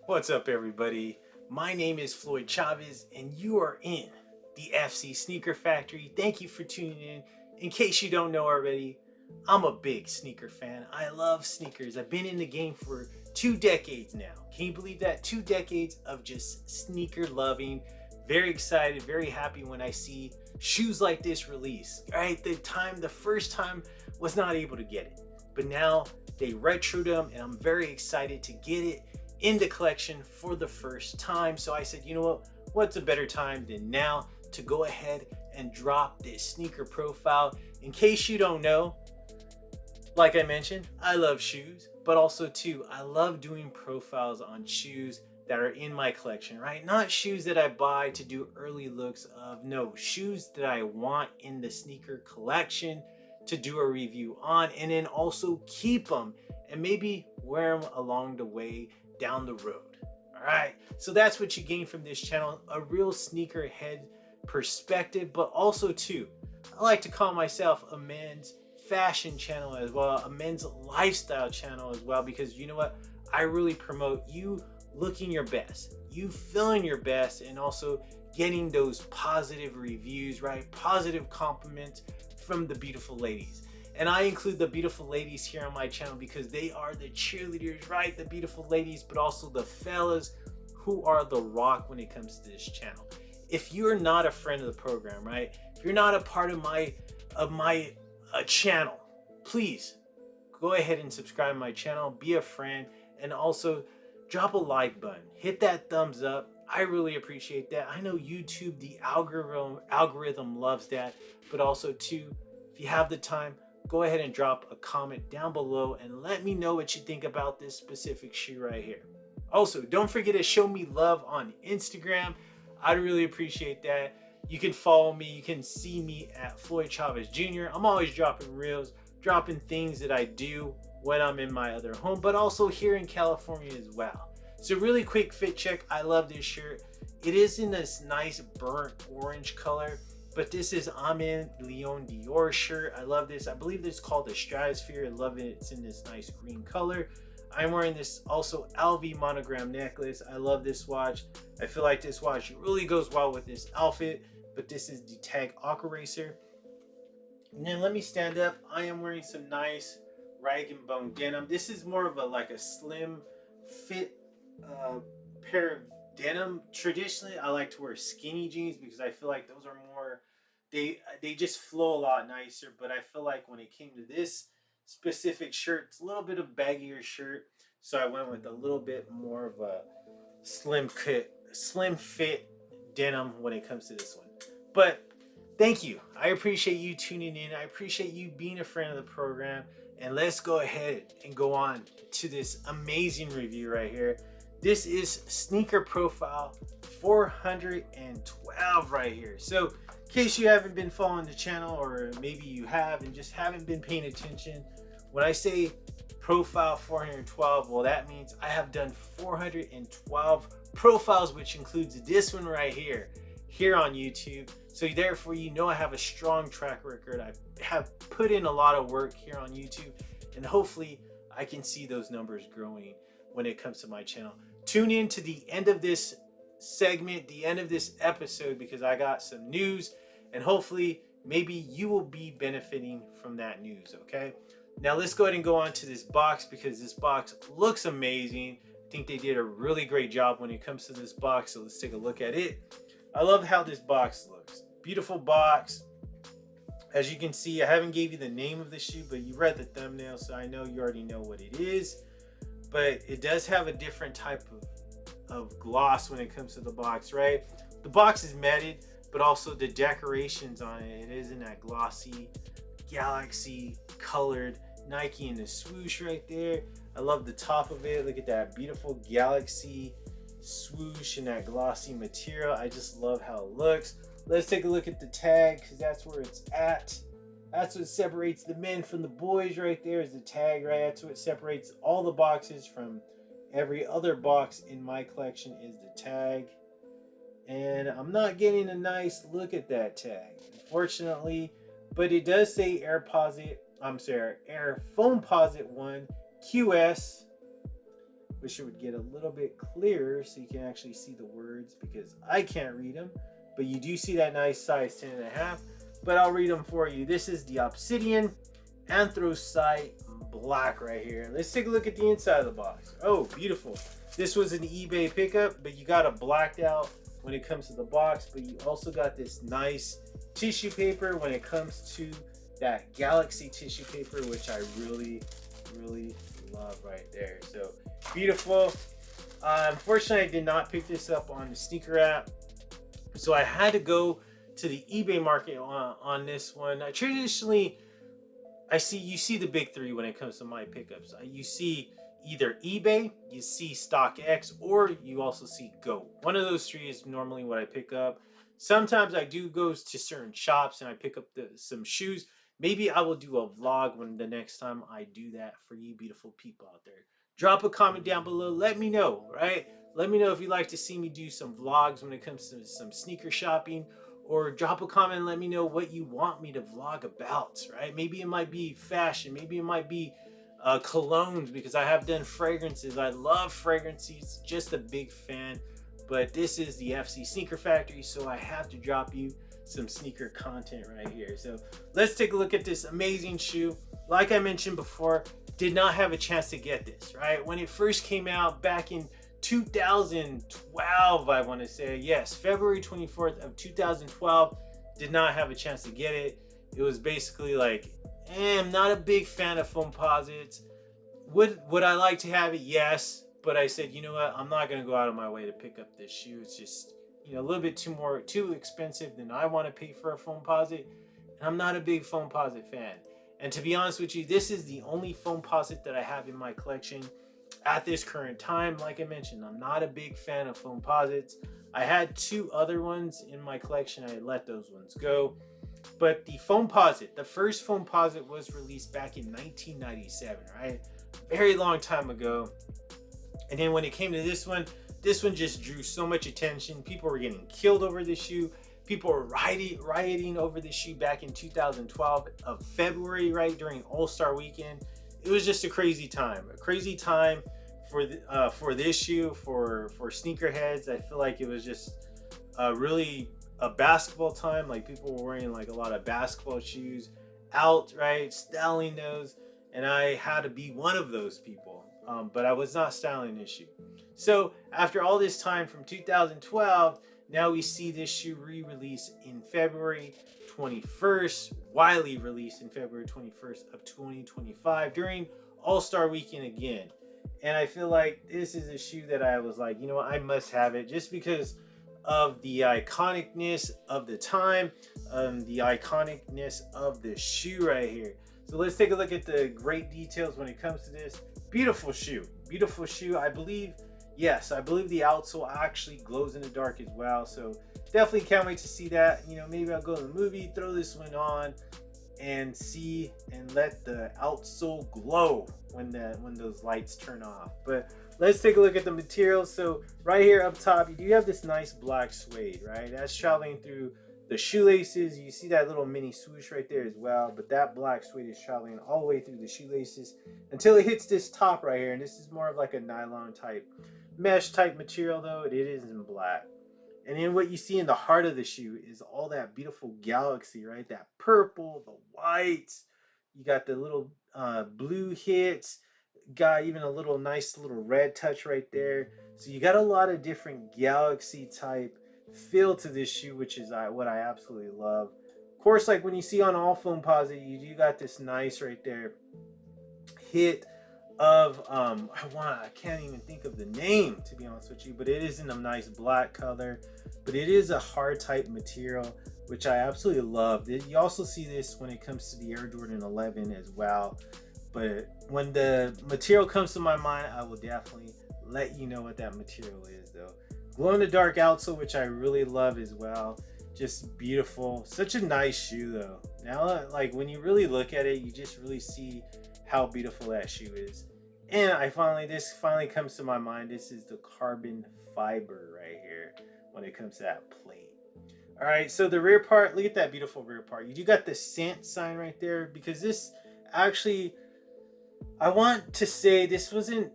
What's up, everybody? My name is Floyd Chavez, and you are in the FC Sneaker Factory. Thank you for tuning in. In case you don't know already, I'm a big sneaker fan. I love sneakers. I've been in the game for 2 decades now. Can you believe that? 2 decades of just sneaker loving. Very excited, very happy when I see shoes like this release. Right? The first time was not able to get it, but now they retroed them, and I'm very excited to get it in the collection for the first time. So I said, you know what? What's a better time than now to go ahead and drop this sneaker profile? In case you don't know, like I mentioned, I love shoes, but also too, I love doing profiles on shoes that are in my collection, right? Not shoes that I buy to do early looks of, no, shoes that I want in the sneaker collection to do a review on, and then also keep them and maybe wear them along the way down the road. All right, so that's what you gain from this channel, a real sneakerhead perspective, but also too, I like to call myself a men's fashion channel as well, a men's lifestyle channel as well, because you know what, I really promote you looking your best, you feeling your best, and also getting those positive reviews, right? Positive compliments from the beautiful ladies. And I include the beautiful ladies here on my channel because they are the cheerleaders, right? The beautiful ladies, but also the fellas who are the rock when it comes to this channel. If you're not a friend of the program, right? If you're not a part of my channel, please go ahead and subscribe to my channel, be a friend, and also drop a like button. Hit that thumbs up. I really appreciate that. I know YouTube, the algorithm loves that, but also too, if you have the time, go ahead and drop a comment down below and let me know what you think about this specific shoe right here. Also, don't forget to show me love on Instagram. I'd really appreciate that. You can follow me. You can see me at Floyd Chavez Jr. I'm always dropping reels, dropping things that I do when I'm in my other home, but also here in California as well. So really quick fit check. I love this shirt. It is in this nice burnt orange color, but this is Amin Leon Dior shirt. I love this. I believe this is called the Stratosphere. I love it. It's in this nice green color. I'm wearing this also LV monogram necklace. I love this watch. I feel like this watch really goes well with this outfit, but this is the Tag Aqua Racer. And then let me stand up. I am wearing some nice rag and bone denim. This is more of a slim fit pair of denim. Traditionally, I like to wear skinny jeans because I feel like those are more, they just flow a lot nicer. But I feel like when it came to this specific shirt, it's a little bit of baggier shirt, so I went with a little bit more of a slim fit denim when it comes to this one. But thank you. I appreciate you tuning in. I appreciate you being a friend of the program. And let's go ahead and go on to this amazing review right here. This is Sneaker Profile 412 right here. So in case you haven't been following the channel, or maybe you have and just haven't been paying attention, when I say Profile 412, well, that means I have done 412 profiles, which includes this one right here on YouTube. So therefore, you know, I have a strong track record. I have put in a lot of work here on YouTube, and hopefully I can see those numbers growing when it comes to my channel. Tune in to the end of this segment, the end of this episode, because I got some news, and hopefully maybe you will be benefiting from that news. Okay, now let's go ahead and go on to this box, because this box looks amazing. I think they did a really great job when it comes to this box, so let's take a look at it. I love how this box looks. Beautiful box. As you can see, I haven't gave you the name of the shoe, but you read the thumbnail, so I know you already know what it is. But it does have a different type of gloss when it comes to the box, right? The box is matted, but also the decorations on it, it is in that glossy, galaxy colored Nike in the swoosh right there. I love the top of it. Look at that beautiful galaxy swoosh and that glossy material. I just love how it looks. Let's take a look at the tag, because that's where it's at. That's what separates the men from the boys right there, is the tag, right? That's what separates all the boxes from every other box in my collection, is the tag. And I'm not getting a nice look at that tag, unfortunately, but it does say Air Foamposite 1 QS Wish it would get a little bit clearer so you can actually see the words, because I can't read them. But you do see that nice size 10.5. But I'll read them for you. This is the Obsidian Anthracite Black right here. Let's take a look at the inside of the box. Oh, beautiful. This was an eBay pickup, but you got a blacked out when it comes to the box. But you also got this nice tissue paper when it comes to that Galaxy tissue paper, which I really love right there. So beautiful. Unfortunately, I did not pick this up on the sneaker app, so I had to go to the eBay market on this one. I traditionally, you see the big three when it comes to my pickups. You see either eBay, you see StockX, or you also see Go. One of those three is normally what I pick up. Sometimes I do go to certain shops and I pick up some shoes. Maybe I will do a vlog when the next time I do that for you beautiful people out there. Drop a comment down below. Let me know, right? Let me know if you'd like to see me do some vlogs when it comes to some sneaker shopping, or drop a comment and let me know what you want me to vlog about, right? Maybe it might be fashion. Maybe it might be colognes, because I have done fragrances. I love fragrances, just a big fan. But this is the FC Sneaker Factory, so I have to drop you some sneaker content right here. So let's take a look at this amazing shoe. Like I mentioned before, did not have a chance to get this, right? When it first came out back in 2012, I want to say, yes, February 24th of 2012, did not have a chance to get it. It was basically like, I'm not a big fan of Foamposites. Would I like to have it? Yes. But I said, you know what? I'm not going to go out of my way to pick up this shoe. It's just, a little bit too expensive than I want to pay for a Foamposite. And I'm not a big Foamposite fan. And to be honest with you, this is the only Foamposite that I have in my collection at this current time. Like I mentioned, I'm not a big fan of Foamposites. I had 2 other ones in my collection. I let those ones go. But the Foamposite, the first Foamposite was released back in 1997, right? Very long time ago. And then when it came to this one just drew so much attention. People were getting killed over this shoe. People were rioting over this shoe back in 2012 of February, right, during All-Star Weekend. It was just a crazy time for this shoe, for sneakerheads. I feel like it was just really a basketball time. Like, people were wearing like a lot of basketball shoes out, right, styling those, and I had to be one of those people. But I was not styling this shoe. So after all this time from 2012, now we see this shoe re-release in February 21st, widely released in February 21st of 2025 during All-Star Weekend again. And I feel like this is a shoe that I was like, I must have it, just because of the iconicness of the time, the iconicness of the shoe right here. So let's take a look at the great details when it comes to this. Beautiful shoe. I believe the outsole actually glows in the dark as well. So definitely can't wait to see that. Maybe I'll go to the movie, throw this one on, and see and let the outsole glow when those lights turn off. But let's take a look at the material. So right here up top, you do have this nice black suede, right? That's traveling through the shoelaces. You see that little mini swoosh right there as well, but that black suede is traveling all the way through the shoelaces until it hits this top right here. And this is more of like a nylon type, mesh type material, though it is in black. And then what you see in the heart of the shoe is all that beautiful galaxy, right? That purple, the whites. You got the little blue hits. Got even a little nice little red touch right there. So you got a lot of different galaxy type feel to this shoe, which is what I absolutely love. Of course, like when you see on all Foamposite, you do got this nice right there hit of I can't even think of the name, to be honest with you, but it is in a nice black color, but it is a hard type material, which I absolutely love. You also see this when it comes to the Air Jordan 11 as well. But when the material comes to my mind, I will definitely let you know what that material is, though. Glow in the dark outsole, which I really love as well. Just beautiful. Such a nice shoe, though. Now, like, when you really look at it, you just really see how beautiful that shoe is. And this finally comes to my mind. This is the carbon fiber right here when it comes to that plate. All right, so the rear part, look at that beautiful rear part. You do got the scent sign right there, because this actually, I want to say this wasn't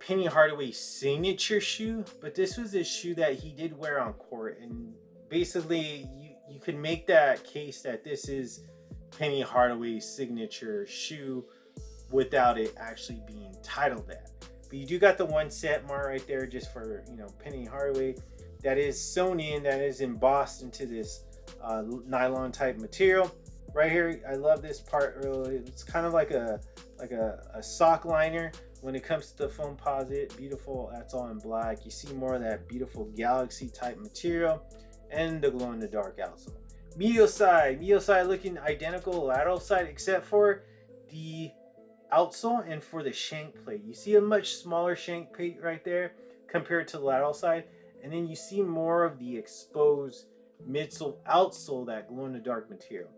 Penny Hardaway signature shoe, but this was a shoe that he did wear on court, and basically you could make that case that this is Penny Hardaway's signature shoe without it actually being titled that. But you do got the 1 cent mark right there just for, you know, Penny Hardaway. That is sewn in, that is embossed into this nylon type material. Right here, I love this part really. It's kind of like a sock liner when it comes to the Foamposite. Beautiful, that's all in black. You see more of that beautiful galaxy type material and the glow in the dark outsole. Medial side looking identical, lateral side except for the outsole and for the shank plate. You see a much smaller shank plate right there compared to the lateral side, and then you see more of the exposed midsole, outsole, that glow in the dark material.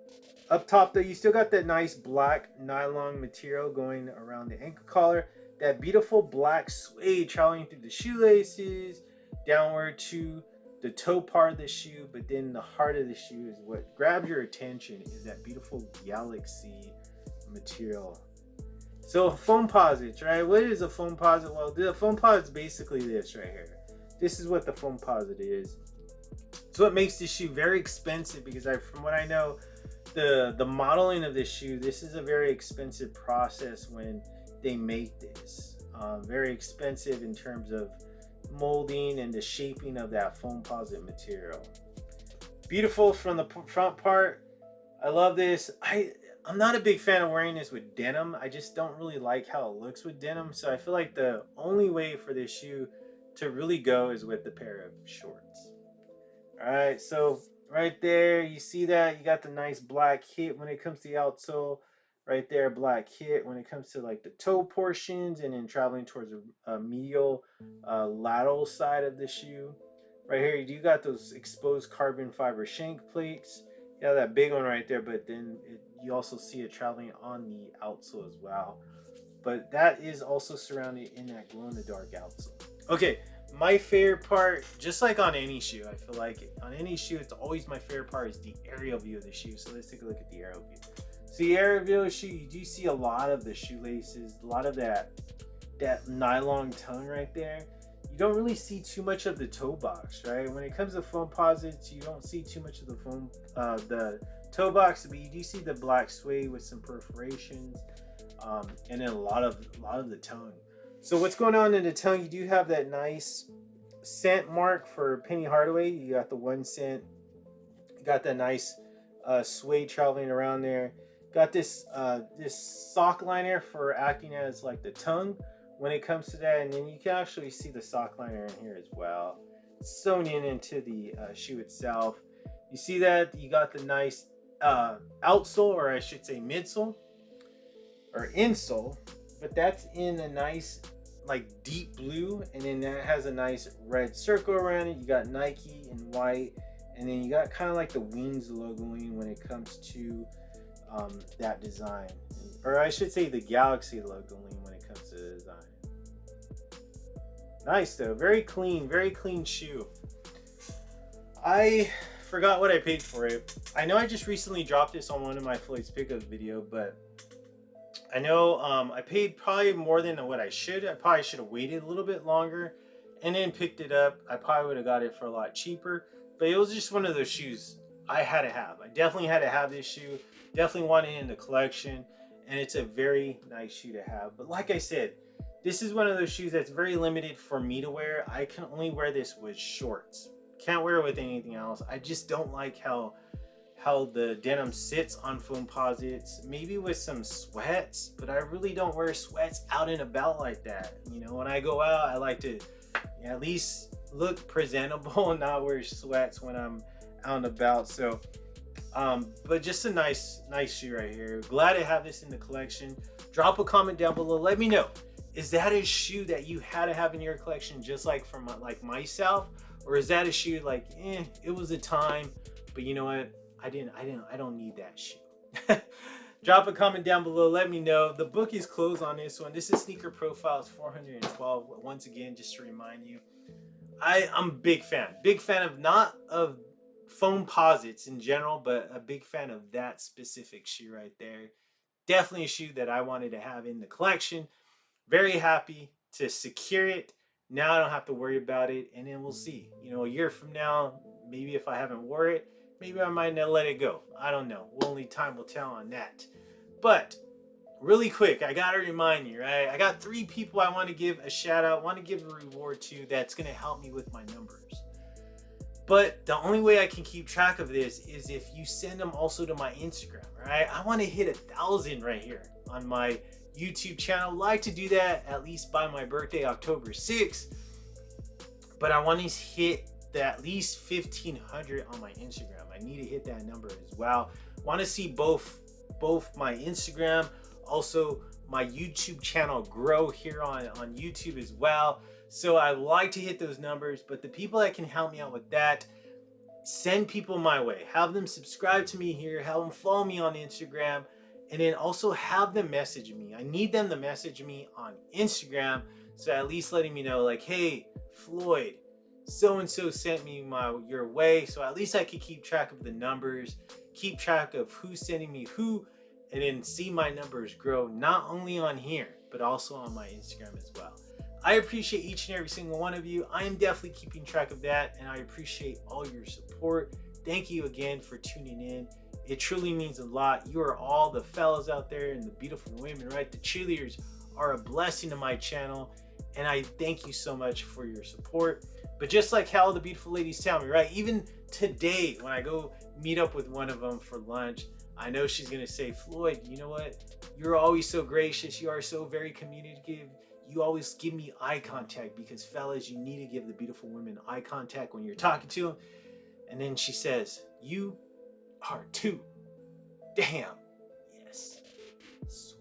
Up top though, you still got that nice black nylon material going around the ankle collar, that beautiful black suede traveling through the shoelaces downward to the toe part of the shoe, but then the heart of the shoe is what grabs your attention, is that beautiful galaxy material. So Foamposites, right? What is a Foamposite? Well, the Foamposite is basically this right here. This is what the Foamposite is. So it makes this shoe very expensive because from what I know, the modeling of this shoe, this is a very expensive process when they make this. Very expensive in terms of molding and the shaping of that Foamposite material. Beautiful from the front part. I love this. I'm not a big fan of wearing this with denim. I just don't really like how it looks with denim. So I feel like the only way for this shoe to really go is with the pair of shorts. All right, so right there, you see that you got the nice black hit when it comes to the outsole. Right there, black hit when it comes to like the toe portions, and then traveling towards a medial lateral side of the shoe. Right here, you do got those exposed carbon fiber shank plates. You have that big one right there, but then you also see it traveling on the outsole as well. But that is also surrounded in that glow in the dark outsole. Okay, my favorite part, just like on any shoe, I feel like on any shoe, it's always my favorite part is the aerial view of the shoe. So let's take a look at the aerial view. So the aerial view of the shoe, you do see a lot of the shoelaces, a lot of that nylon tongue right there. You don't really see too much of the toe box, right? When it comes to Foamposites, you don't see too much of the toe box, but you do see the black suede with some perforations, and then a lot of the tongue. So what's going on in the tongue? You do have that nice cent mark for Penny Hardaway. You got the 1 cent. You got that nice suede traveling around there. Got this this sock liner for acting as like the tongue when it comes to that, and then you can actually see the sock liner in here as well, sewn into the shoe itself. You see that you got the nice outsole, or I should say midsole or insole, but that's in a nice like deep blue, and then that has a nice red circle around it. You got Nike in white, and then you got kind of like the wings logoing when it comes to that design, or I should say the galaxy logoing when it comes to the design. Nice though, very clean shoe. I forgot what I paid for it. I know I just recently dropped this on one of my Floyd's pickup video, but I know I paid probably more than what I should. I probably should have waited a little bit longer and then picked it up. I probably would have got it for a lot cheaper, but it was just one of those shoes I had to have. I definitely had to have this shoe. Definitely wanted it in the collection, and it's a very nice shoe to have. But like I said, this is one of those shoes that's very limited for me to wear. I can only wear this with shorts. Can't wear it with anything else. I just don't like how the denim sits on Foamposites. Maybe with some sweats, but I really don't wear sweats out and about like that. You know, when I go out, I like to at least look presentable and not wear sweats when I'm out and about. So but just a nice shoe right here. Glad to have this in the collection. Drop a comment down below, let me know, is that a shoe that you had to have in your collection just like for like myself, or is that a shoe like it was a time, but you know what, I don't need that shoe. Drop a comment down below, let me know. The book is closed on this one. This is Sneaker Profiles 412. Once again, just to remind you, I'm a big fan of not of Foamposites in general, but a big fan of that specific shoe right there. Definitely a shoe that I wanted to have in the collection. Very happy to secure it. Now I don't have to worry about it, and then we'll see. You know, a year from now, maybe if I haven't wore it, maybe I might not let it go. I don't know. Only time will tell on that. But really quick, I gotta remind you, right? I got 3 people I want to give a shout out, want to give a reward to that's gonna help me with my numbers. But the only way I can keep track of this is if you send them also to my Instagram, right? I want to hit 1,000 right here on my YouTube channel. Like to do that at least by my birthday, October 6th. But I want to hit at least 1,500 on my Instagram. I need to hit that number as well. Want to see both my Instagram, also my YouTube channel grow here on YouTube as well. So I like to hit those numbers, but the people that can help me out with that, send people my way. Have them subscribe to me here, have them follow me on Instagram, and then also have them message me. I need them to message me on Instagram, so at least letting me know like, hey, Floyd, so-and-so sent me your way. So at least I can keep track of the numbers, keep track of who's sending me who, and then see my numbers grow, not only on here, but also on my Instagram as well. I appreciate each and every single one of you. I am definitely keeping track of that, and I appreciate all your support. Thank you again for tuning in. It truly means a lot. You are all the fellas out there and the beautiful women, right? The cheerleaders are a blessing to my channel, and I thank you so much for your support. But just like how the beautiful ladies tell me, right? Even today, when I go meet up with one of them for lunch, I know she's gonna say, Floyd, you know what? You're always so gracious. You are so very communicative. You always give me eye contact, because fellas, you need to give the beautiful women eye contact when you're talking to them. And then she says, you are too damn. Yes. Sweet.